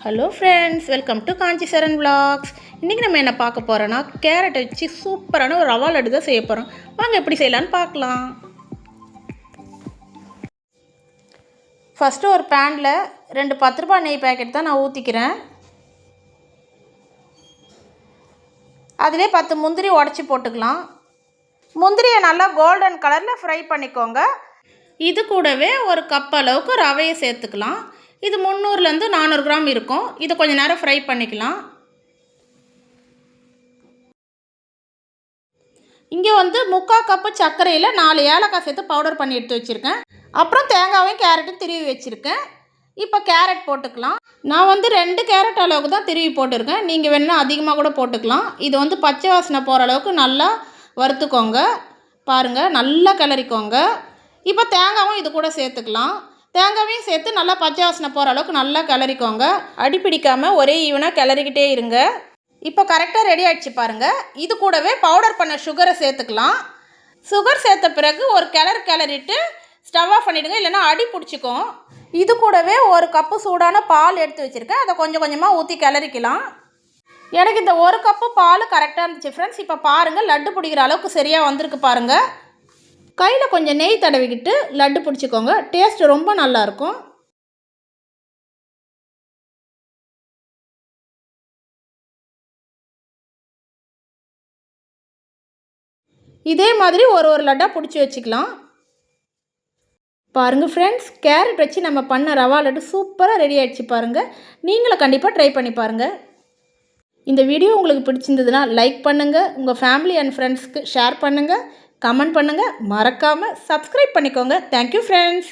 Hello friends, welcome to Kanchi Charan vlogs. இன்றைக்கி நம்ம என்ன பார்க்க போகிறோன்னா, கேரட் வச்சு சூப்பரான ஒரு ரவா லட்டு தான் செய்ய போகிறோம். வாங்க எப்படி செய்யலான்னு பார்க்கலாம். ஃபஸ்ட்டு ஒரு பேனில் 2 10 ரூபாய் நெய் பேக்கெட் தான் நான் ஊற்றிக்கிறேன். அதிலே 10 முந்திரி உடச்சி போட்டுக்கலாம். முந்திரியை நல்லா கோல்டன் கலரில் ஃப்ரை பண்ணிக்கோங்க. இது கூடவே ஒரு கப் அளவுக்கு ரவையை சேர்த்துக்கலாம். இது 300லேருந்து 400 கிராம் இருக்கும். இதை கொஞ்சம் நேரம் ஃப்ரை பண்ணிக்கலாம். இங்கே 3/4 கப்பு சர்க்கரையில் 4 ஏலக்காய் சேர்த்து பவுடர் பண்ணி எடுத்து வச்சுருக்கேன். அப்புறம் தேங்காயும் கேரட்டும் திருவி வச்சுருக்கேன். இப்போ கேரட் போட்டுக்கலாம். நான் 2 கேரட் அளவுக்கு தான் திருவி போட்டிருக்கேன். நீங்கள் வேணுன்னா அதிகமாக கூட போட்டுக்கலாம். இது பச்சை வாசனை போகிற அளவுக்கு நல்லா வறுத்துக்கோங்க. பாருங்கள், நல்லா கிளறிக்கோங்க. இப்போ தேங்காயும் இது கூட சேர்த்துக்கலாம். தேங்காயும் சேர்த்து நல்லா பச்சை வாசனை போகிற அளவுக்கு நல்லா கிளறிக்கோங்க. அடி பிடிக்காமல் ஒரே ஈவனாக கிளறிக்கிட்டே இருங்க. இப்போ கரெக்டாக ரெடி ஆகிடுச்சு பாருங்கள். இது கூடவே பவுடர் பண்ண சுகரை சேர்த்துக்கலாம். சுகர் சேர்த்த பிறகு ஒரு கிளறிட்டு ஸ்டவ் ஆஃப் பண்ணிவிடுங்க, இல்லைன்னா அடி பிடிச்சிக்கும். இது கூடவே ஒரு கப்பு சூடான பால் எடுத்து வச்சுருக்கேன். அதை கொஞ்சம் கொஞ்சமாக ஊற்றி கிளறிக்கலாம். எனக்கு இந்த 1 கப்பு பால் கரெக்டாக இருந்துச்சு ஃப்ரெண்ட்ஸ். இப்போ பாருங்கள், லட்டு பிடிக்கிற அளவுக்கு சரியாக வந்திருக்கு பாருங்கள். கையில் கொஞ்சம் நெய் தடவிக்கிட்டு லட்டு பிடிச்சிக்கோங்க. டேஸ்ட் ரொம்ப நல்லாயிருக்கும். இதே மாதிரி ஒரு லட்டாக பிடிச்சி வச்சுக்கலாம். பாருங்கள் ஃப்ரெண்ட்ஸ், கேரட் வச்சு நம்ம பண்ண ரவா லட்டு சூப்பராக ரெடி ஆகிடுச்சு பாருங்கள். நீங்களும் கண்டிப்பாக ட்ரை பண்ணி பாருங்கள். இந்த வீடியோ உங்களுக்கு பிடிச்சிருந்ததுன்னா லைக் பண்ணுங்கள், உங்கள் ஃபேமிலி அண்ட் ஃப்ரெண்ட்ஸ்க்கு ஷேர் பண்ணுங்கள், கமெண்ட் பண்ணுங்கள், மறக்காமல் சப்ஸ்கிரைப் பண்ணிக்கோங்க. Thank you friends.